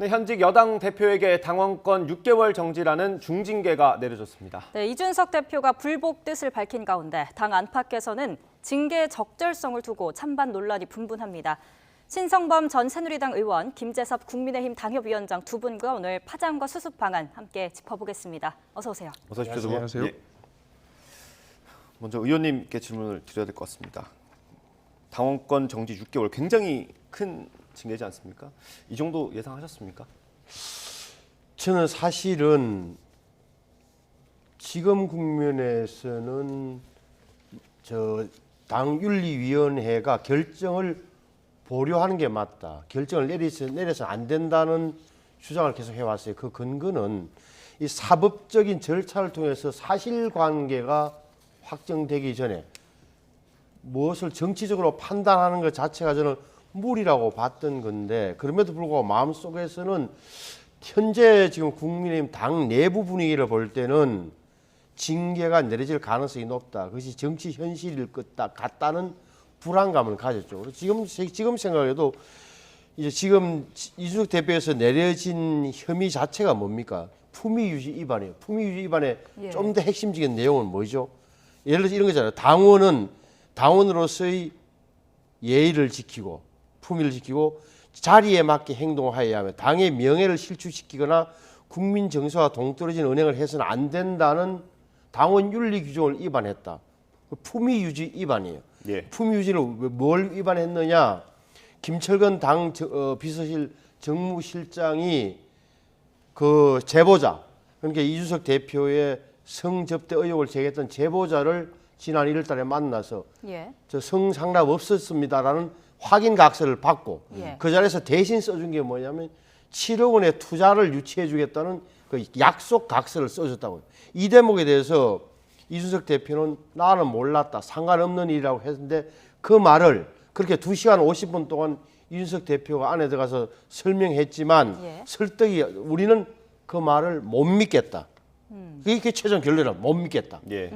네, 현직 여당 대표에게 당원권 6개월 정지라는 중징계가 내려졌습니다. 네, 이준석 대표가 불복 뜻을 밝힌 가운데 당 안팎에서는 징계 적절성을 두고 찬반 논란이 분분합니다. 신성범 전 새누리당 의원, 김재섭 국민의힘 당협위원장 두 분과 오늘 파장과 수습 방안 함께 짚어보겠습니다. 어서 오세요. 어서 오십시오. 안녕하세요. 예. 먼저 의원님께 질문을 드려야 될 것 같습니다. 당원권 정지 6개월 굉장히 큰 징계지 않습니까? 이 정도 예상하셨습니까? 저는 사실은 지금 국면에서는 당윤리위원회가 결정을 보류하는 게 맞다. 결정을 내려서 안 된다는 주장을 계속 해왔어요. 그 근거는 이 사법적인 절차를 통해서 사실관계가 확정되기 전에 무엇을 정치적으로 판단하는 것 자체가 저는 무리라고 봤던 건데, 그럼에도 불구하고 마음속에서는 현재 지금 국민의힘 당 내부 분위기를 볼 때는 징계가 내려질 가능성이 높다. 그것이 정치 현실일 것 같다는 불안감을 가졌죠. 그래서 지금 생각해도 이제 지금 이준석 대표에서 내려진 혐의 자체가 뭡니까? 품위유지 위반이에요. 품위유지 위반의 좀 더 핵심적인 내용은 뭐죠? 예를 들어서 이런 거잖아요. 당원은 당원으로서의 예의를 지키고 품위를 지키고 자리에 맞게 행동하여야 하며 당의 명예를 실추시키거나 국민 정서와 동떨어진 언행을 해서는 안 된다는 당원 윤리 규정을 위반했다. 품위 유지 위반이에요. 예. 품위 유지를 뭘 위반했느냐? 김철근 당 비서실 정무실장이 그 제보자, 그러니까 이준석 대표의 성접대 의혹을 제기했던 제보자를 지난 1월 달에 만나서 저 성상납 없었습니다라는 확인 각서를 받고 그 자리에서 대신 써준 게 뭐냐면 7억 원의 투자를 유치해 주겠다는 그 약속 각서를 써줬다고요. 이 대목에 대해서 이준석 대표는 나는 몰랐다. 상관없는 일이라고 했는데 그 말을 그렇게 2시간 50분 동안 이준석 대표가 안에 들어가서 설명했지만 설득이 우리는 그 말을 못 믿겠다. 그게 최종 결론이라 못 믿겠다. 예.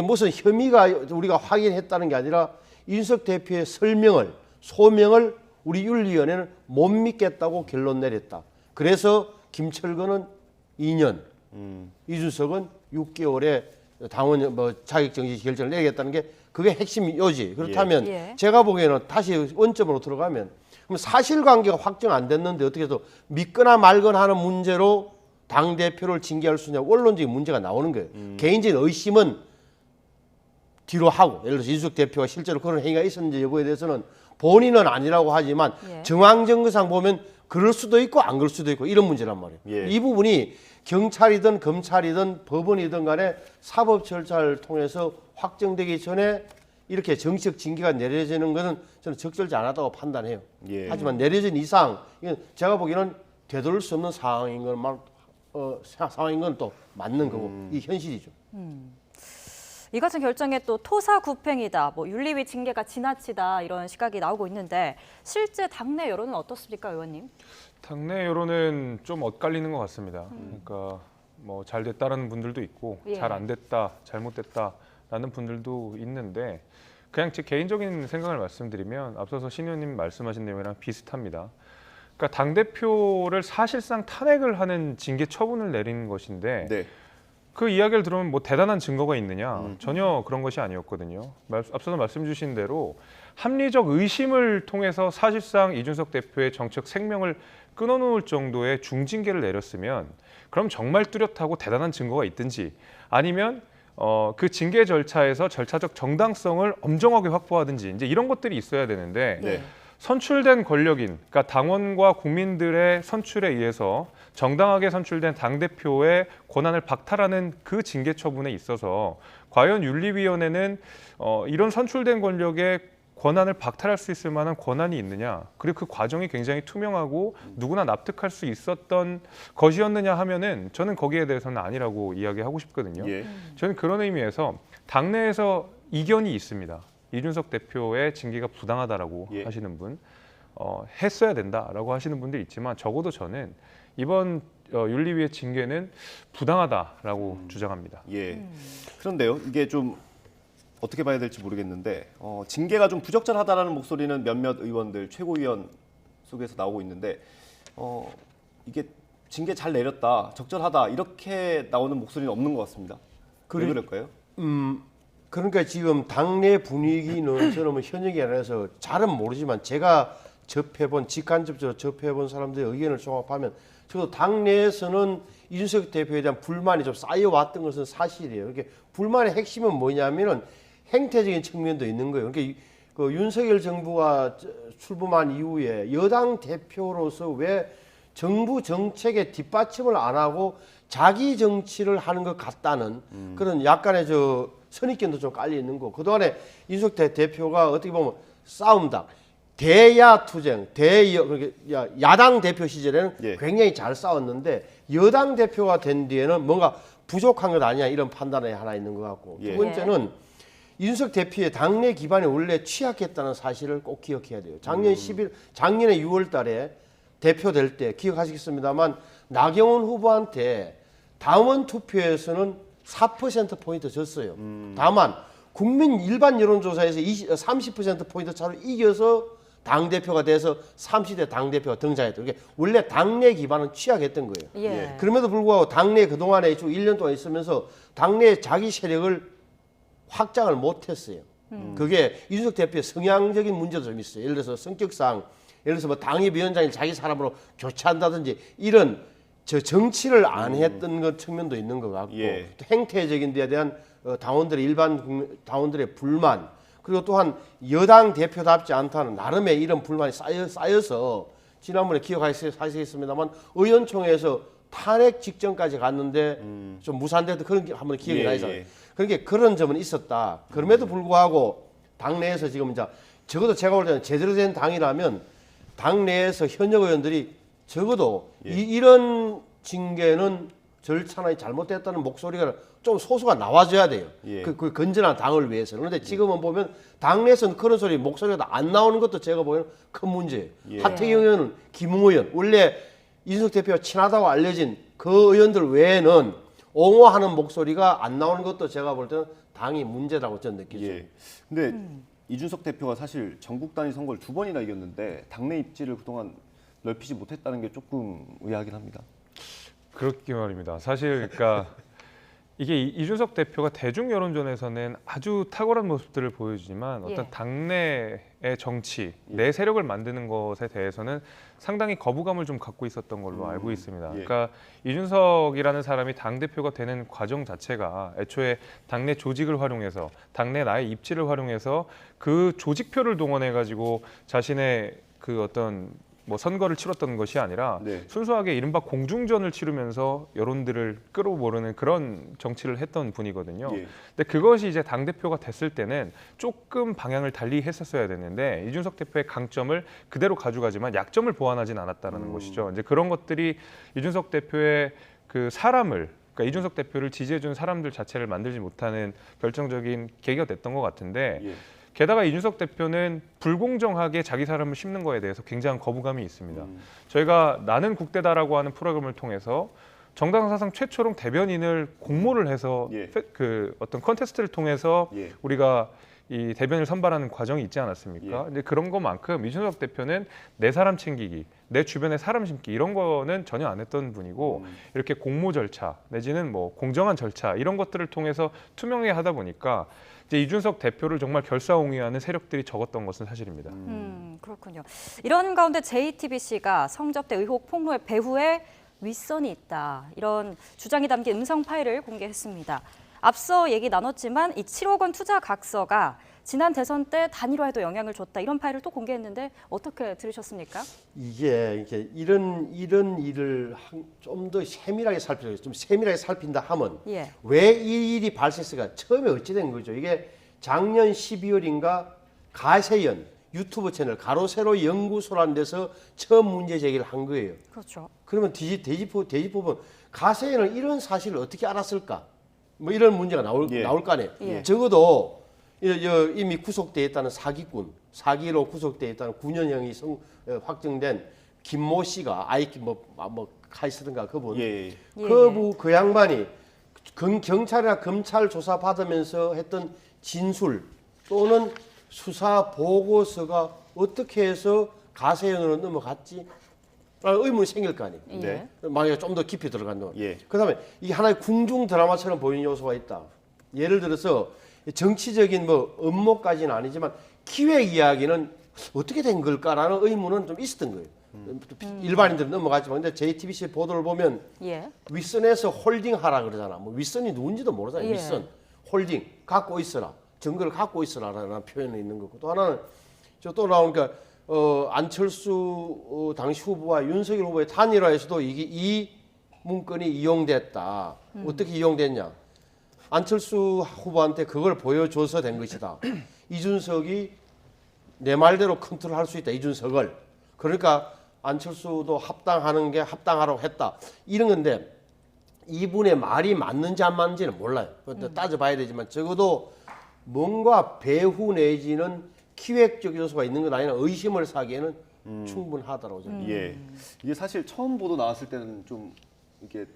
무슨 혐의가 우리가 확인했다는 게 아니라 이준석 대표의 소명을 우리 윤리위원회는 못 믿겠다고 결론 내렸다. 그래서 김철근은 2년, 이준석은 6개월의 당원 자격정지 결정을 내리겠다는 게 그게 핵심 요지. 그렇다면 제가 보기에는 다시 원점으로 들어가면 그럼 사실관계가 확정 안 됐는데 어떻게 해서 믿거나 말거나 하는 문제로 당 대표를 징계할 수 있냐 원론적인 문제가 나오는 거예요. 개인적인 의심은 뒤로 하고, 예를 들어서 이준석 대표가 실제로 그런 행위가 있었는지 여부에 대해서는 본인은 아니라고 하지만 정황증거상 보면 그럴 수도 있고 안 그럴 수도 있고 이런 문제란 말이에요. 이 부분이 경찰이든 검찰이든 법원이든 간에 사법 절차를 통해서 확정되기 전에 이렇게 정치적 징계가 내려지는 것은 저는 적절치 않았다고 판단해요. 하지만 내려진 이상 이건 제가 보기에는 되돌릴 수 없는 상황인 건 또 맞는 거고 이 현실이죠. 이 같은 결정에 또 토사구팽이다, 윤리위 징계가 지나치다 이런 시각이 나오고 있는데 실제 당내 여론은 어떻습니까, 의원님? 당내 여론은 좀 엇갈리는 것 같습니다. 그러니까 잘 됐다라는 분들도 있고 잘 안 됐다, 잘못됐다라는 분들도 있는데 그냥 제 개인적인 생각을 말씀드리면 앞서서 신 의원님 말씀하신 내용이랑 비슷합니다. 그러니까 당대표를 사실상 탄핵을 하는 징계 처분을 내리는 것인데 그 이야기를 들으면 대단한 증거가 있느냐? 전혀 그런 것이 아니었거든요. 앞서서 말씀 주신 대로 합리적 의심을 통해서 사실상 이준석 대표의 정책 생명을 끊어놓을 정도의 중징계를 내렸으면 그럼 정말 뚜렷하고 대단한 증거가 있든지 아니면 그 징계 절차에서 절차적 정당성을 엄정하게 확보하든지 이제 이런 것들이 있어야 되는데 선출된 권력인, 그러니까 당원과 국민들의 선출에 의해서 정당하게 선출된 당대표의 권한을 박탈하는 그 징계 처분에 있어서 과연 윤리위원회는 이런 선출된 권력의 권한을 박탈할 수 있을 만한 권한이 있느냐, 그리고 그 과정이 굉장히 투명하고 누구나 납득할 수 있었던 것이었느냐 하면은 저는 거기에 대해서는 아니라고 이야기하고 싶거든요. 저는 그런 의미에서 당내에서 이견이 있습니다. 이준석 대표의 징계가 부당하다라고 하시는 분, 했어야 된다라고 하시는 분들이 있지만 적어도 저는 이번 윤리위의 징계는 부당하다라고 주장합니다. 그런데요, 이게 좀 어떻게 봐야 될지 모르겠는데 징계가 좀 부적절하다라는 목소리는 몇몇 의원들, 최고위원 속에서 나오고 있는데 이게 징계 잘 내렸다, 적절하다 이렇게 나오는 목소리는 없는 것 같습니다. 왜 그럴까요? 그러니까 지금 당내 분위기는 저는 뭐 현역이 아니라서 잘은 모르지만 제가 직간접적으로 접해본 사람들의 의견을 종합하면 저도 당내에서는 이준석 대표에 대한 불만이 좀 쌓여왔던 것은 사실이에요. 그러니까 불만의 핵심은 뭐냐면은 행태적인 측면도 있는 거예요. 그러니까 그 윤석열 정부가 출범한 이후에 여당 대표로서 왜 정부 정책에 뒷받침을 안 하고 자기 정치를 하는 것 같다는 그런 약간의 선입견도 좀 깔려 있는 거. 그동안에 이준석 대표가 어떻게 보면 싸움당, 대야 투쟁, 그러니까 야당 대표 시절에는 예. 굉장히 잘 싸웠는데 여당 대표가 된 뒤에는 뭔가 부족한 것 아니냐 이런 판단이 하나 있는 것 같고 예. 두 번째는 이준석 대표의 당내 기반이 원래 취약했다는 사실을 꼭 기억해야 돼요. 작년에 6월 달에 대표 될 때 기억하시겠습니다만 나경원 후보한테 당원 투표에서는 4%포인트 졌어요. 다만 국민 일반 여론조사에서 30%포인트 차로 이겨서 당대표가 돼서 30대 당대표가 등장했던 게 원래 당내 기반은 취약했던 거예요. 예. 그럼에도 불구하고 당내 그동안에 쭉 1년 동안 있으면서 당내 자기 세력을 확장을 못했어요. 그게 이준석 대표의 성향적인 문제도 좀 있어요. 예를 들어서 성격상 예를 들어서 뭐 당협위원장을 자기 사람으로 교체한다든지 이런 정치를 안 했던 것 측면도 있는 것 같고 예. 또 행태적인 데에 대한 일반 당원들의 불만 그리고 또한 여당 대표답지 않다는 나름의 이런 불만이 쌓여서 지난번에 기억하시겠습니다만 의원총회에서 탄핵 직전까지 갔는데 좀 무산됐던 그런 게 한번 기억이 나잖아요. 예. 그러니까 그런 점은 있었다. 그럼에도 불구하고 당내에서 지금 이제 적어도 제가 볼 때는 제대로 된 당이라면 당내에서 현역 의원들이 적어도 이런 징계는 절차나 잘못됐다는 목소리가 좀 소수가 나와줘야 돼요. 예. 그 건전한 당을 위해서는. 그런데 지금은 보면 당내에서는 그런 소리 목소리가 안 나오는 것도 제가 보기에는 큰 문제예요. 예. 하태경 의원은 김웅 의원 원래 이준석 대표가 친하다고 알려진 그 의원들 외에는 옹호하는 목소리가 안 나오는 것도 제가 볼 때는 당이 문제라고 저는 느끼죠. 예. 근데 이준석 대표가 사실 전국 단위 선거를 2번이나 이겼는데 당내 입지를 그동안 넓히지 못했다는 게 조금 의아하긴 합니다. 그렇게 말입니다. 사실 그러니까 이게 이준석 대표가 대중 여론전에서는 아주 탁월한 모습들을 보여주지만 어떤 예. 당내의 정치, 내 세력을 만드는 것에 대해서는 상당히 거부감을 좀 갖고 있었던 걸로 알고 있습니다. 예. 그러니까 이준석이라는 사람이 당 대표가 되는 과정 자체가 애초에 당내 조직을 활용해서 당내 나의 입지를 활용해서 그 조직표를 동원해 가지고 자신의 그 어떤 뭐 선거를 치렀던 것이 아니라 네. 순수하게 이른바 공중전을 치르면서 여론들을 끌어모으는 그런 정치를 했던 분이거든요. 예. 근데 그것이 이제 당대표가 됐을 때는 조금 방향을 달리 했었어야 됐는데 이준석 대표의 강점을 그대로 가져가지만 약점을 보완하진 않았다는 것이죠. 이제 그런 것들이 이준석 대표의 그 사람을 그러니까 이준석 대표를 지지해준 사람들 자체를 만들지 못하는 결정적인 계기가 됐던 것 같은데 예. 게다가 이준석 대표는 불공정하게 자기 사람을 심는 거에 대해서 굉장한 거부감이 있습니다. 저희가 나는 국대다라고 하는 프로그램을 통해서 정당 사상 최초로 대변인을 공모를 해서 예. 그 어떤 컨테스트를 통해서 예. 우리가 이 대변인을 선발하는 과정이 있지 않았습니까? 근데 그런 것만큼 이준석 대표는 내 사람 챙기기, 내 주변에 사람 심기 이런 거는 전혀 안 했던 분이고 이렇게 공모 절차 내지는 뭐 공정한 절차 이런 것들을 통해서 투명하게 하다 보니까 이제 이준석 대표를 정말 결사옹위하는 세력들이 적었던 것은 사실입니다. 그렇군요. 이런 가운데 JTBC가 성접대 의혹 폭로의 배후에 윗선이 있다. 이런 주장이 담긴 음성 파일을 공개했습니다. 앞서 얘기 나눴지만 이 7억 원 투자 각서가 지난 대선 때 단일화에도 영향을 줬다. 이런 파일을 또 공개했는데 어떻게 들으셨습니까? 이게 이런 일을 좀 더 세밀하게 좀 세밀하게 살핀다 하면 예. 왜 이 일이 발생했을까? 처음에 어찌 된 거죠? 이게 작년 12월인가 가세연 유튜브 채널 가로세로 연구소라는 데서 처음 문제 제기를 한 거예요. 그렇죠. 그러면 되짚어보면 가세연은 이런 사실을 어떻게 알았을까? 뭐 이런 문제가 나올 거 아니에요. 예. 적어도 이미 구속돼 있다는 사기로 구속돼 있다는 9년형이 확정된 김모 씨가 카이스든가 그분, 예. 그 양반이 경찰이나 검찰 조사 받으면서 했던 진술 또는 수사 보고서가 어떻게 해서 가세연으로 넘어갔지? 의문이 생길 거 아니에요. 네. 만약에 좀 더 깊이 들어간다면. 예. 그다음에 이게 하나의 궁중 드라마처럼 보이는 요소가 있다. 예를 들어서 정치적인 뭐 업무까지는 아니지만 기획 이야기는 어떻게 된 걸까라는 의문은 좀 있었던 거예요. 일반인들은 넘어가지만 근데 JTBC 보도를 보면 예. 윗선에서 홀딩하라 그러잖아. 뭐 윗선이 누군지도 모르잖아. 예. 윗선 홀딩 갖고 있어라. 증거를 갖고 있어라라는 표현이 있는 거고 또 하나는 저 또 나오니까 안철수 당시 후보와 윤석열 후보의 단일화에서도 이게 이 문건이 이용됐다. 어떻게 이용됐냐? 안철수 후보한테 그걸 보여줘서 된 것이다. 이준석이 내 말대로 컨트롤할 수 있다. 이준석을. 그러니까 안철수도 합당하는 게 합당하라고 했다. 이런 건데 이분의 말이 맞는지 안 맞는지는 몰라요. 따져봐야 되지만 적어도 뭔가 배후 내지는 기획적 요소가 있는 것 아니라 의심을 사기에는 충분하다고 저는. 예. 이게 사실 처음 보도 나왔을 때는 좀 이게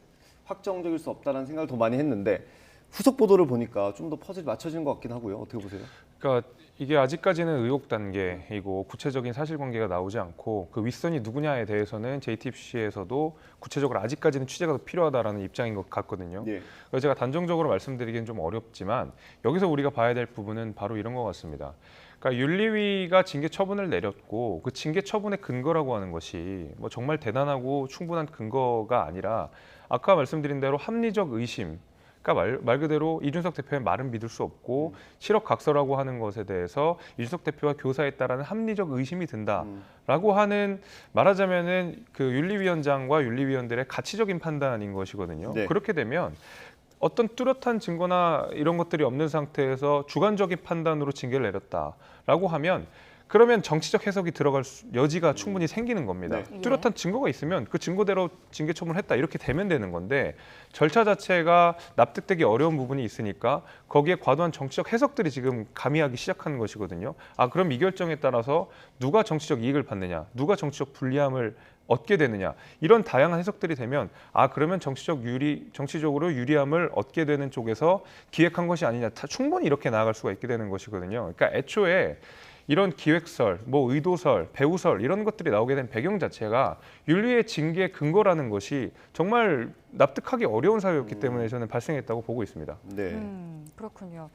확정적일 수 없다는 생각을 더 많이 했는데 후속 보도를 보니까 좀 더 퍼즐이 맞춰지는 것 같긴 하고요. 어떻게 보세요? 그러니까 이게 아직까지는 의혹 단계이고 구체적인 사실관계가 나오지 않고 그 윗선이 누구냐에 대해서는 JTBC에서도 구체적으로 아직까지는 취재가 더 필요하다라는 입장인 것 같거든요. 예. 그래서 제가 단정적으로 말씀드리기는 좀 어렵지만 여기서 우리가 봐야 될 부분은 바로 이런 것 같습니다. 그러니까 윤리위가 징계 처분을 내렸고 그 징계 처분의 근거라고 하는 것이 뭐 정말 대단하고 충분한 근거가 아니라 아까 말씀드린 대로 합리적 의심. 그러니까 말 그대로 이준석 대표의 말은 믿을 수 없고 실역각서라고 하는 것에 대해서 이준석 대표가 교사했다라는 합리적 의심이 든다라고 하는 말하자면은 그 윤리위원장과 윤리위원들의 가치적인 판단인 것이거든요. 네. 그렇게 되면 어떤 뚜렷한 증거나 이런 것들이 없는 상태에서 주관적인 판단으로 징계를 내렸다라고 하면 그러면 정치적 해석이 들어갈 여지가 충분히 생기는 겁니다. 네. 뚜렷한 증거가 있으면 그 증거대로 징계 처분을 했다 이렇게 되면 되는 건데 절차 자체가 납득되기 어려운 부분이 있으니까 거기에 과도한 정치적 해석들이 지금 가미하기 시작하는 것이거든요. 아 그럼 이 결정에 따라서 누가 정치적 이익을 받느냐, 누가 정치적 불리함을 얻게 되느냐 이런 다양한 해석들이 되면 아 그러면 정치적으로 유리함을 얻게 되는 쪽에서 기획한 것이 아니냐 충분히 이렇게 나아갈 수가 있게 되는 것이거든요. 그러니까 애초에 이런 기획설, 뭐 의도설, 배우설 이런 것들이 나오게 된 배경 자체가 윤리의 징계 근거라는 것이 정말 납득하기 어려운 사유였기 때문에 저는 발생했다고 보고 있습니다. 네. 그렇군요.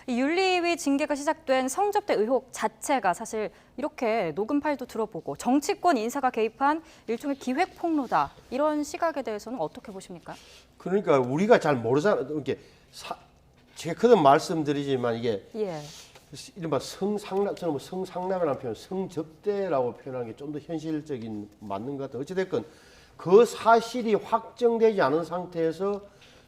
이 윤리위 징계가 시작된 성접대 의혹 자체가 사실 이렇게 녹음 파일도 들어보고 정치권 인사가 개입한 일종의 기획 폭로다 이런 시각에 대해서는 어떻게 보십니까? 그러니까 우리가 잘 모르잖아. 이렇게 제가 그런 말씀드리지만 이게 예. 이른바 성상납, 저는 뭐 성상납이라는 표현, 성접대라고 표현하는 게 좀 더 현실적인 맞는 것 같아요. 어찌됐건 그 사실이 확정되지 않은 상태에서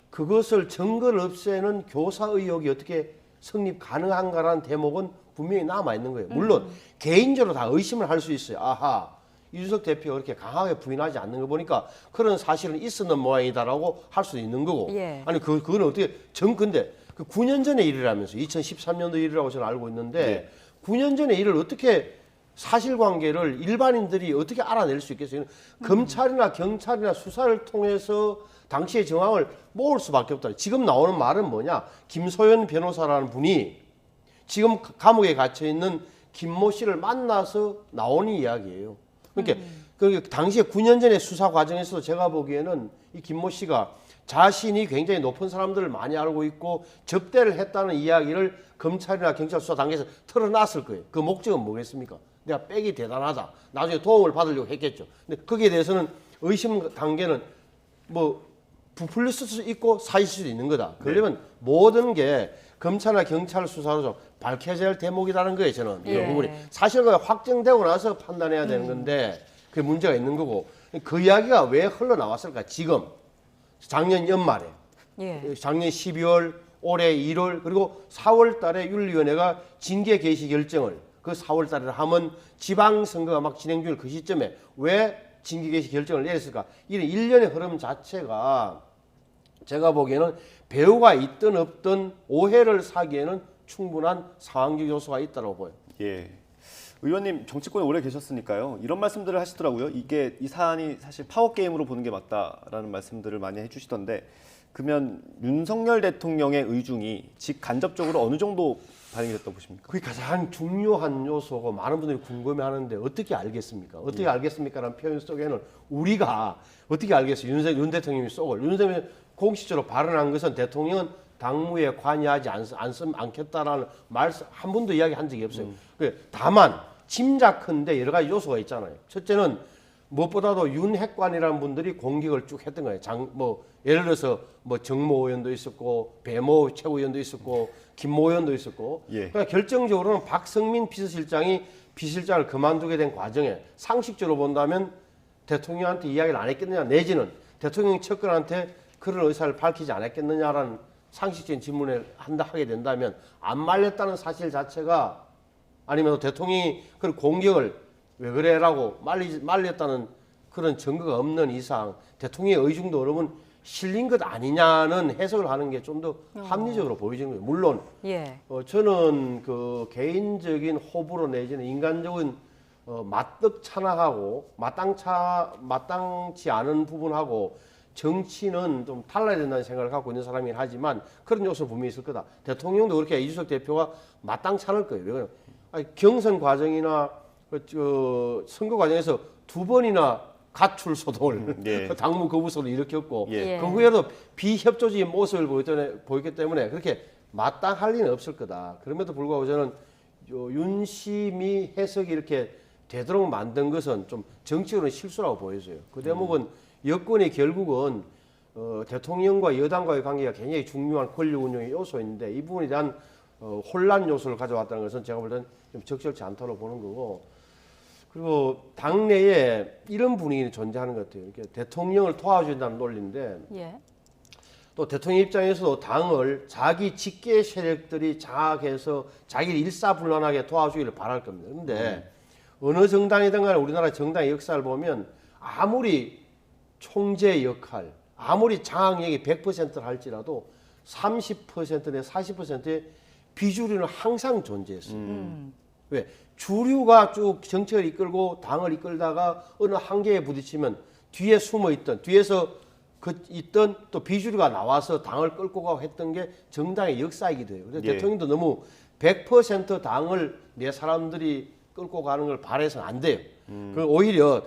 그것을 증거를 없애는 교사 의혹이 어떻게 성립 가능한가라는 대목은 분명히 남아 있는 거예요. 물론 개인적으로 다 의심을 할 수 있어요. 아하, 이준석 대표가 그렇게 강하게 부인하지 않는 거 보니까 그런 사실은 있었는 모양이다라고 할 수도 있는 거고. 예. 아니 그건 어떻게 근데 그 9년 전의 일이라면서 2013년도 일이라고 저는 알고 있는데 네. 9년 전의 일을 어떻게 사실관계를 일반인들이 어떻게 알아낼 수 있겠어요? 검찰이나 경찰이나 수사를 통해서 당시의 정황을 모을 수밖에 없다. 지금 나오는 말은 뭐냐? 김소연 변호사라는 분이 지금 감옥에 갇혀 있는 김모 씨를 만나서 나오는 이야기예요. 그러니까 그 당시에 9년 전의 수사 과정에서도 제가 보기에는 이 김모 씨가 자신이 굉장히 높은 사람들을 많이 알고 있고 접대를 했다는 이야기를 검찰이나 경찰 수사 단계에서 털어놨을 거예요. 그 목적은 뭐겠습니까? 내가 백이 대단하다. 나중에 도움을 받으려고 했겠죠. 근데 거기에 대해서는 의심 단계는 뭐 부풀릴 수도 있고 사실 수도 있는 거다. 그러려면 모든 게 검찰이나 경찰 수사로 좀 밝혀져야 할 대목이라는 거예요. 저는 이 부분이 사실관계가 확정되고 나서 판단해야 되는 건데 그게 문제가 있는 거고 그 이야기가 왜 흘러나왔을까? 지금 작년 연말에 작년 12월 올해 1월 그리고 4월 달에 윤리위원회가 징계 개시 결정을 그 4월 달에 하면 지방선거가 막 진행 중일 그 시점에 왜 징계 개시 결정을 내렸을까? 이런 일련의 흐름 자체가 제가 보기에는 배후가 있든 없든 오해를 사기에는 충분한 상황적 요소가 있다고 보여요. 예. 의원님 정치권에 오래 계셨으니까요. 이런 말씀들을 하시더라고요. 이 사안이 사실 파워 게임으로 보는 게 맞다라는 말씀들을 많이 해주시던데, 그러면 윤석열 대통령의 의중이 직간접적으로 어느 정도 반영이 됐다고 보십니까? 그게 가장 중요한 요소고 많은 분들이 궁금해하는데 어떻게 알겠습니까? 어떻게 알겠습니까라는 표현 속에는 우리가 어떻게 알겠어요? 윤 대통령이 쏘고 윤 대통령이 공식적으로 발언한 것은 대통령은 당무에 관여하지 않겠다라는 말씀 한 번도 이야기한 적이 없어요. 다만 짐작컨대 여러 가지 요소가 있잖아요. 첫째는 무엇보다도 윤 핵관이라는 분들이 공격을 쭉 했던 거예요. 예를 들어서 정모 의원도 있었고 배모 최고위원도 있었고 김모 의원도 있었고 예. 그러니까 결정적으로는 박성민 비서실장이 비서실장을 그만두게 된 과정에 상식적으로 본다면 대통령한테 이야기를 안 했겠느냐 내지는 대통령 측근한테 그런 의사를 밝히지 않았겠느냐라는 상식적인 질문을 하게 된다면 안 말렸다는 사실 자체가 아니면 대통령이 그런 공격을 왜 그래라고 말렸다는 그런 증거가 없는 이상 대통령의 의중도 여러분 실린 것 아니냐는 해석을 하는 게 좀 더 합리적으로 보이지는 거예요. 물론 예. 저는 그 개인적인 호불호 내지는 인간적인 마뜩찬하고 마땅치 않은 부분하고 정치는 좀 달라야 된다는 생각을 갖고 있는 사람이긴 하지만 그런 요소는 분명히 있을 거다. 대통령도 그렇게 이준석 대표가 마땅찮을 거예요. 왜 그러냐면 경선 과정이나 선거 과정에서 2번이나 가출 소동을 예. 당무 거부소를 일으켰고 예. 그 후에도 비협조적인 모습을 보였기 때문에 그렇게 마땅할 리는 없을 거다. 그럼에도 불구하고 저는 윤심이 해석이 이렇게 되도록 만든 것은 좀 정치적으로는 실수라고 보여져요. 그 대목은 여권이 결국은 대통령과 여당과의 관계가 굉장히 중요한 권력 운영의 요소인데 이 부분에 대한 혼란 요소를 가져왔다는 것은 제가 볼 때는 좀 적절치 않다고 보는 거고 그리고 당내에 이런 분위기는 존재하는 것 같아요. 이렇게 대통령을 도와준다는 논리인데 예. 또 대통령 입장에서도 당을 자기 직계 세력들이 장악해서 자기를 일사불란하게 도와주기를 바랄 겁니다. 그런데 어느 정당이든 간에 우리나라 정당의 역사를 보면 아무리 총재 역할, 아무리 장악력이 100%를 할지라도 30% 내 40%의 비주류는 항상 존재했어요. 왜? 주류가 쭉 정책을 이끌고 당을 이끌다가 어느 한계에 부딪히면 뒤에 숨어 있던, 뒤에서 있던 또 비주류가 나와서 당을 끌고 가고 했던 게 정당의 역사이기도 해요. 그래서 예. 대통령도 너무 100% 당을 내 사람들이 끌고 가는 걸 바라서는 안 돼요. 그 오히려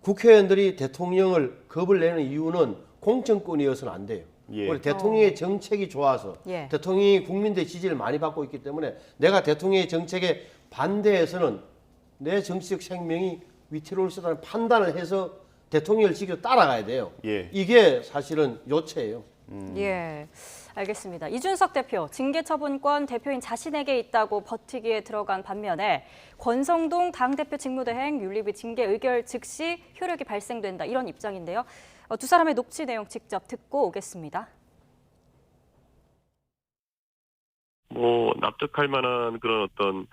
국회의원들이 대통령을 겁을 내는 이유는 공천권이어서는 안 돼요. 예. 우리 대통령의 정책이 좋아서 예. 대통령이 국민들의 지지를 많이 받고 있기 때문에 내가 대통령의 정책에 반대해서는 내 정치적 생명이 위태로울 수 있다는 판단을 해서 대통령을 지켜 따라가야 돼요. 예. 이게 사실은 요체예요. 예, 알겠습니다. 이준석 대표, 징계 처분권 대표인 자신에게 있다고 버티기에 들어간 반면에 권성동 당대표 직무대행 윤리위 징계 의결 즉시 효력이 발생된다 이런 입장인데요. 두 사람의 녹취 내용 직접 듣고 오겠습니다. 납득할 만한 그런 어떤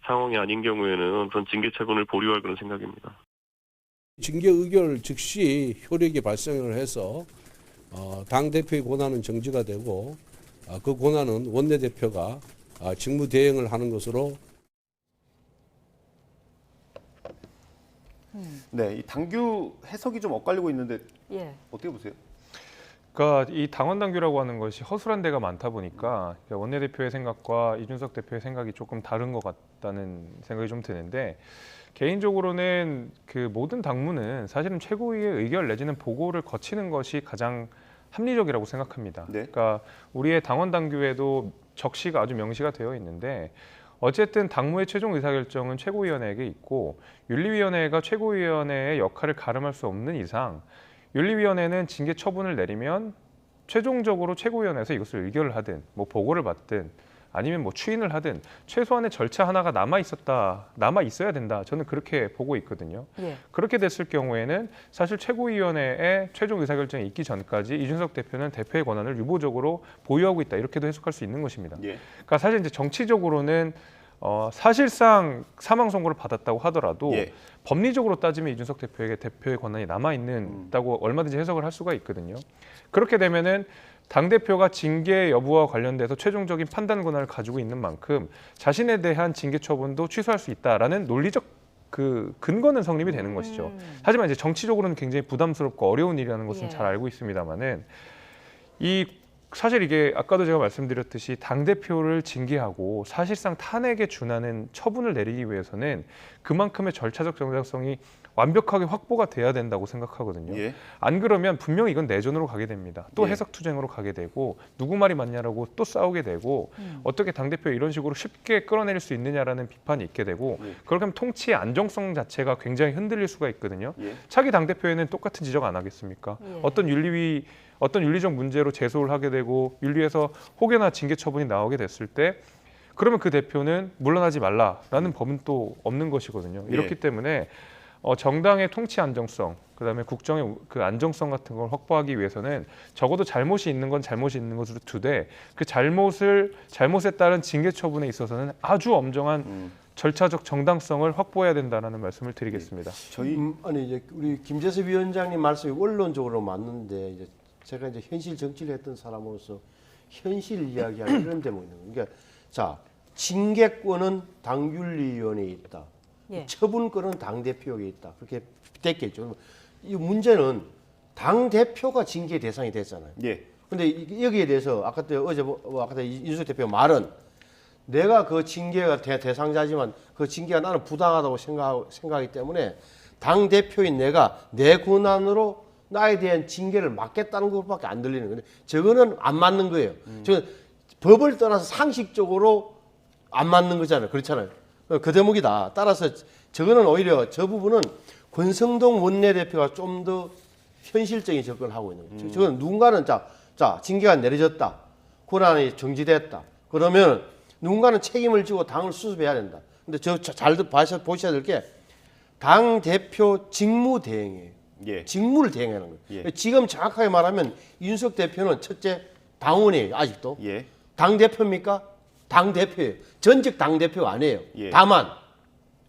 상황이 아닌 경우에는 우선 징계 처분을 보류할 그런 생각입니다. 징계 의결 즉시 효력이 발생을 해서 당대표의 권한은 정지가 되고 그 권한은 원내대표가 직무 대행을 하는 것으로. 네, 이 당규 해석이 좀 엇갈리고 있는데 예. 어떻게 보세요? 그러니까 이 당원 당규라고 하는 것이 허술한 데가 많다 보니까 원내대표의 생각과 이준석 대표의 생각이 조금 다른 것 같다는 생각이 좀 드는데 개인적으로는 그 모든 당무는 사실은 최고위의 의결 내지는 보고를 거치는 것이 가장 합리적이라고 생각합니다. 네. 그러니까 우리의 당원 당규에도 적시가 아주 명시가 되어 있는데 어쨌든 당무의 최종 의사결정은 최고위원회에게 있고 윤리위원회가 최고위원회의 역할을 가름할 수 없는 이상 윤리위원회는 징계 처분을 내리면 최종적으로 최고위원회에서 이것을 의결을 하든 보고를 받든 아니면 추인을 하든 최소한의 절차 하나가 남아 있어야 된다. 저는 그렇게 보고 있거든요. 예. 그렇게 됐을 경우에는 사실 최고위원회의 최종 의사결정이 있기 전까지 이준석 대표는 대표의 권한을 유보적으로 보유하고 있다. 이렇게도 해석할 수 있는 것입니다. 예. 그러니까 사실 이제 정치적으로는 사실상 사망 선고를 받았다고 하더라도 예. 법리적으로 따지면 이준석 대표에게 대표의 권한이 남아 있는다고 얼마든지 해석을 할 수가 있거든요. 그렇게 되면은 당 대표가 징계 여부와 관련돼서 최종적인 판단 권한을 가지고 있는 만큼 자신에 대한 징계 처분도 취소할 수 있다라는 논리적 그 근거는 성립이 되는 것이죠. 하지만 이제 정치적으로는 굉장히 부담스럽고 어려운 일이라는 것은 예. 잘 알고 있습니다만은 이 사실 이게 아까도 제가 말씀드렸듯이 당대표를 징계하고 사실상 탄핵에 준하는 처분을 내리기 위해서는 그만큼의 절차적 정당성이 완벽하게 확보가 돼야 된다고 생각하거든요. 예. 안 그러면 분명히 이건 내전으로 가게 됩니다. 또 예. 해석투쟁으로 가게 되고 누구 말이 맞냐라고 또 싸우게 되고 어떻게 당대표 이런 식으로 쉽게 끌어내릴 수 있느냐라는 비판이 있게 되고 예. 그렇게 하면 통치의 안정성 자체가 굉장히 흔들릴 수가 있거든요. 예. 차기 당대표에는 똑같은 지적 안 하겠습니까? 예. 어떤 윤리적 문제로 제소를 하게 되고 윤리에서 혹여나 징계 처분이 나오게 됐을 때 그러면 그 대표는 물러나지 말라라는 법은 또 없는 것이거든요. 예. 이렇기 때문에 정당의 통치 안정성, 그다음에 국정의 그 안정성 같은 걸 확보하기 위해서는 적어도 잘못이 있는 건 잘못이 있는 것으로 두되 그 잘못에 따른 징계 처분에 있어서는 아주 엄정한 절차적 정당성을 확보해야 된다는 말씀을 드리겠습니다. 저희 아니 이제 우리 김재섭 위원장님 말씀이 원론적으로 맞는데 이제 제가 이제 현실 정치를 했던 사람으로서 현실 이야기하는 이런 대목이 있는 거예요. 그러니까 자 징계권은 당윤리위원회에 있다. 예. 처분권은 당 대표에게 있다. 그렇게 됐겠죠. 이 문제는 당 대표가 징계 대상이 됐잖아요. 예. 근데 여기에 대해서 아까 이준석 대표 말은 내가 그 징계가 대상자지만 그 징계가 나는 부당하다고 생각하기 때문에 당 대표인 내가 내 권한으로 나에 대한 징계를 막겠다는 것밖에 안 들리는 건데 저거는 안 맞는 거예요. 저는 법을 떠나서 상식적으로 안 맞는 거잖아요. 그렇잖아요. 그 대목이다. 따라서 저거는 오히려 저 부분은 권성동 원내대표가 좀 더 현실적인 접근을 하고 있는 거죠. 저건 누군가는 자 징계가 내려졌다. 권한이 정지됐다. 그러면 누군가는 책임을 지고 당을 수습해야 된다. 근데 잘 보셔야 될 게 당 대표 직무 대행이에요. 예. 직무를 대행하는 거예요. 예. 지금 정확하게 말하면 윤석 대표는 첫째 당원이에요. 아직도. 예. 당 대표입니까? 당 대표예요. 전직 당 대표 아니에요. 예. 다만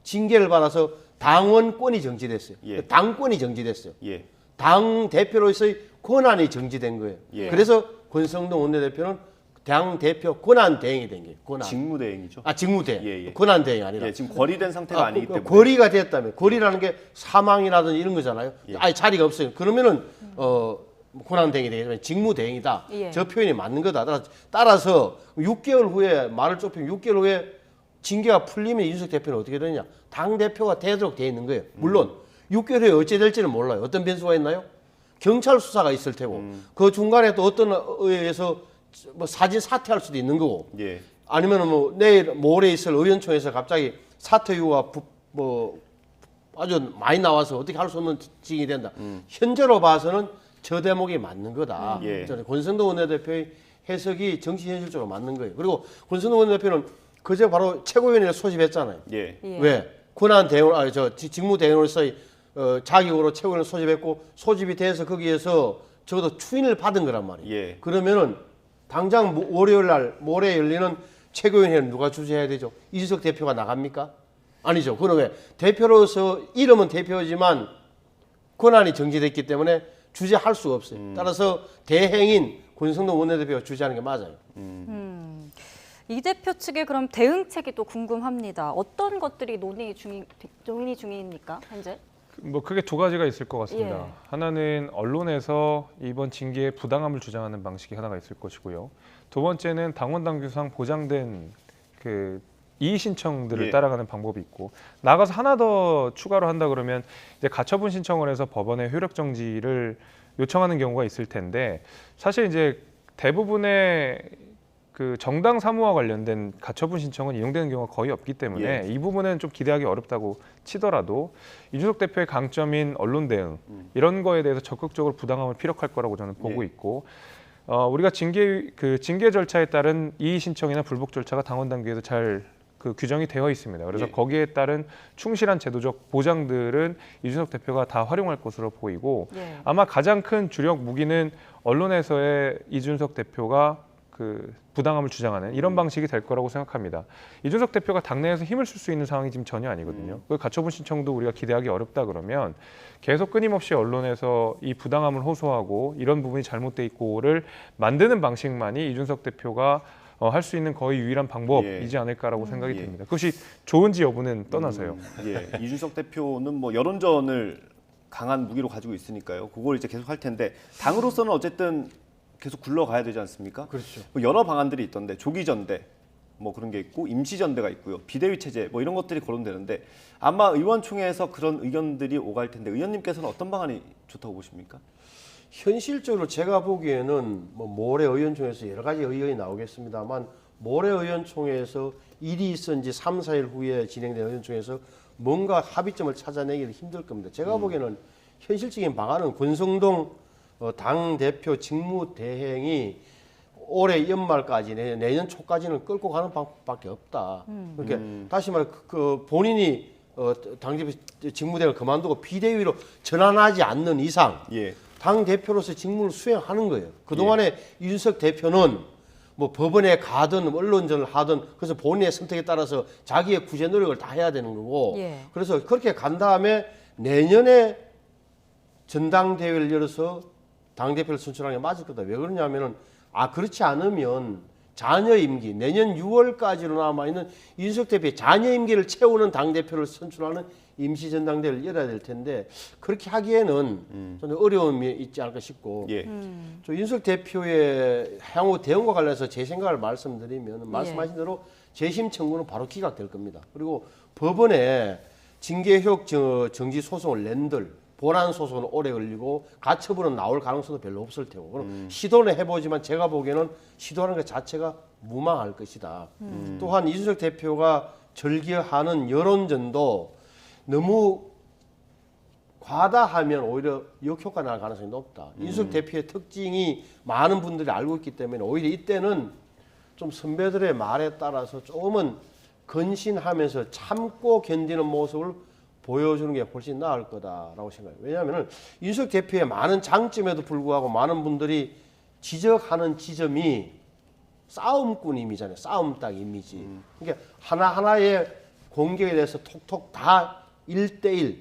징계를 받아서 당원권이 정지됐어요. 예. 당권이 정지됐어요. 예. 당 대표로서의 권한이 정지된 거예요. 예. 그래서 권성동 원내대표는 당 대표 권한 대행이 된 거예요. 권한. 직무대행이죠. 직무 대행. 예, 예. 권한 대행이 아니라. 예, 지금 거리된 상태가 아니기 때문에. 거리가 됐다면 거리라는 게 사망이라든지 이런 거잖아요. 예. 아예 자리가 없어요. 그러면은 권한 대행이 되겠지만 직무 대행이다. 예. 저 표현이 맞는 거다. 따라서 6개월 후에 말을 좁히면 6개월 후에 징계가 풀리면 이준석 대표는 어떻게 되느냐? 당 대표가 되도록 돼 있는 거예요. 물론 6개월 후에 어찌 될지는 몰라요. 어떤 변수가 있나요? 경찰 수사가 있을 테고 그 중간에 또 어떤 의회에서 뭐 사진 사퇴할 수도 있는 거고 예. 아니면 뭐 내일 모레 있을 의원총회에서 갑자기 사퇴 이유가 뭐 아주 많이 나와서 어떻게 할 수 없는 징이 된다. 현재로 봐서는 저 대목이 맞는 거다. 예. 저는 권성동 원내대표의 해석이 정치 현실적으로 맞는 거예요. 그리고 권성동 원내대표는 그제 바로 최고위원회를 소집했잖아요. 예. 예. 왜? 권한 대행, 직무 대행으로서의 자격으로 최고위원을 소집했고 소집이 돼서 거기에서 적어도 추인을 받은 거란 말이에요. 예. 그러면은 당장 월요일 날 모레 열리는 최고위원회는 누가 주재해야 되죠? 이준석 대표가 나갑니까? 아니죠. 그건 왜? 대표로서 이름은 대표지만 권한이 정지됐기 때문에 주재할 수가 없어요. 따라서 대행인 권성동 원내대표가 주재하는 게 맞아요. 이 대표 측의 그럼 대응책이 또 궁금합니다. 어떤 것들이 논의 중입니까, 현재? 뭐 크게 두 가지가 있을 것 같습니다. 예. 하나는 언론에서 이번 징계의 부당함을 주장하는 방식이 하나가 있을 것이고요. 두 번째는 당원 당규상 보장된 그 이의 신청들을 예. 따라가는 방법이 있고 나가서 하나 더 추가로 한다 그러면 이제 가처분 신청을 해서 법원에 효력 정지를 요청하는 경우가 있을 텐데 사실 이제 대부분의 그 정당 사무와 관련된 가처분 신청은 인용되는 경우가 거의 없기 때문에 이 부분은 좀 기대하기 어렵다고 치더라도 이준석 대표의 강점인 언론 대응 이런 거에 대해서 적극적으로 부당함을 피력할 거라고 저는 보고 예. 있고 우리가 징계 절차에 따른 이의 신청이나 불복 절차가 당원 당규에도 잘 그 규정이 되어 있습니다. 그래서 예. 거기에 따른 충실한 제도적 보장들은 이준석 대표가 다 활용할 것으로 보이고 예. 아마 가장 큰 주력 무기는 언론에서의 이준석 대표가 그 부당함을 주장하는 이런 방식이 될 거라고 생각합니다. 이준석 대표가 당내에서 힘을 쓸 수 있는 상황이 지금 전혀 아니거든요. 그 가처분 신청도 우리가 기대하기 어렵다 그러면 계속 끊임없이 언론에서 이 부당함을 호소하고 이런 부분이 잘못돼 있고를 만드는 방식만이 이준석 대표가 할 수 있는 거의 유일한 방법이지 않을까라고 생각이 예. 듭니다. 그것이 좋은지 여부는 떠나서요. 예. 이준석 대표는 뭐 여론전을 강한 무기로 가지고 있으니까요. 그걸 이제 계속 할 텐데 당으로서는 어쨌든 계속 굴러가야 되지 않습니까? 그렇죠. 뭐 여러 방안들이 있던데 조기전대 뭐 그런 게 있고 임시전대가 있고요. 비대위 체제 뭐 이런 것들이 거론되는데 아마 의원총회에서 그런 의견들이 오갈 텐데 의원님께서는 어떤 방안이 좋다고 보십니까? 현실적으로 제가 보기에는 뭐 모레 의원총회에서 여러 가지 의견이 나오겠습니다만 모레 의원총회에서 일이 있은 지 3, 4일 후에 진행된 의원총회에서 뭔가 합의점을 찾아내기는 힘들 겁니다. 제가 보기에는 현실적인 방안은 권성동 당대표 직무대행이 올해 연말까지 내년 초까지는 끌고 가는 방법밖에 없다. 그러니까 다시 말해 그 본인이 당대표 직무대행을 그만두고 비대위로 전환하지 않는 이상 예. 당대표로서 직무를 수행하는 거예요. 그동안에 이준석 대표는 뭐 법원에 가든 언론전을 하든 그래서 본인의 선택에 따라서 자기의 구제 노력을 다 해야 되는 거고 예. 그래서 그렇게 간 다음에 내년에 전당대회를 열어서 당대표를 선출하는 게 맞을 거다. 왜 그러냐면은 그렇지 않으면 자녀 임기 내년 6월까지로 남아있는 이준석 대표의 자녀 임기를 채우는 당대표를 선출하는 임시전당대회를 열어야 될 텐데 그렇게 하기에는 저는 어려움이 있지 않을까 싶고 예. 저 윤석 대표의 향후 대응과 관련해서 제 생각을 말씀드리면 말씀하신 대로 재심 청구는 바로 기각될 겁니다. 그리고 법원에 징계효력 정지 소송을 낸들 본안 소송은 오래 걸리고 가처분은 나올 가능성도 별로 없을 테고 그럼 시도는 해보지만 제가 보기에는 시도하는 것 자체가 무망할 것이다. 또한 이준석 대표가 즐겨하는 여론전도 너무 과다하면 오히려 역효과 날 가능성이 높다. 이준석 대표의 특징이 많은 분들이 알고 있기 때문에 오히려 이때는 좀 선배들의 말에 따라서 조금은 근신하면서 참고 견디는 모습을 보여주는 게 훨씬 나을 거다라고 생각해요. 왜냐하면 이준석 대표의 많은 장점에도 불구하고 많은 분들이 지적하는 지점이 싸움꾼 이미지잖아요. 싸움닭 이미지. 그러니까 하나하나의 공격에 대해서 톡톡 다 1대1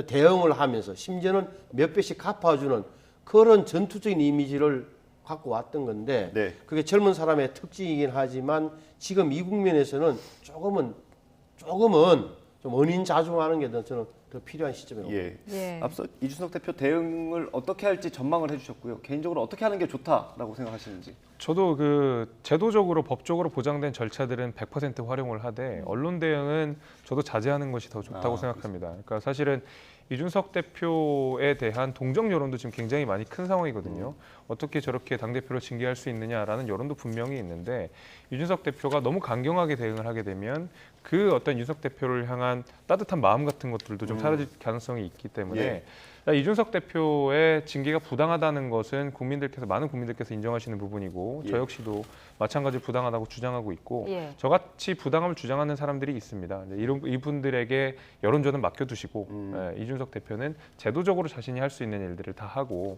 대응을 하면서 심지어는 몇 배씩 갚아주는 그런 전투적인 이미지를 갖고 왔던 건데 네. 그게 젊은 사람의 특징이긴 하지만 지금 이 국면에서는 조금은 좀 은인자중하는 게 저는 더 필요한 시점이라고 봅니다. 예. 예. 앞서 이준석 대표 대응을 어떻게 할지 전망을 해주셨고요. 개인적으로 어떻게 하는 게 좋다라고 생각하시는지. 저도 그 제도적으로 법적으로 보장된 절차들은 100% 활용을 하되 언론 대응은 저도 자제하는 것이 더 좋다고 생각합니다. 그러니까 사실은 이준석 대표에 대한 동정 여론도 지금 굉장히 많이 큰 상황이거든요. 어떻게 저렇게 당대표를 징계할 수 있느냐라는 여론도 분명히 있는데 이준석 대표가 너무 강경하게 대응을 하게 되면 그 어떤 이준석 대표를 향한 따뜻한 마음 같은 것들도 좀 사라질 가능성이 있기 때문에 이준석 대표의 징계가 부당하다는 것은 많은 국민들께서 인정하시는 부분이고 저 역시도 마찬가지로 부당하다고 주장하고 있고 저같이 부당함을 주장하는 사람들이 있습니다. 이분들에게 여론전은 맡겨두시고 이준석 대표는 제도적으로 자신이 할 수 있는 일들을 다 하고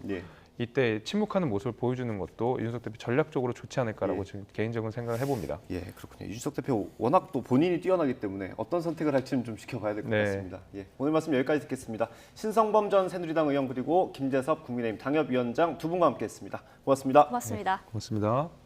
이때 침묵하는 모습을 보여주는 것도 이준석 대표 전략적으로 좋지 않을까라고 지금 개인적으로 생각을 해봅니다. 예, 그렇군요. 이준석 대표 워낙 또 본인이 뛰어나기 때문에 어떤 선택을 할지는 좀 지켜봐야 될 것 같습니다. 예, 오늘 말씀 여기까지 듣겠습니다. 신성범 전 새누리당 의원 그리고 김재섭 국민의힘 당협위원장 두 분과 함께했습니다. 고맙습니다. 고맙습니다. 고맙습니다.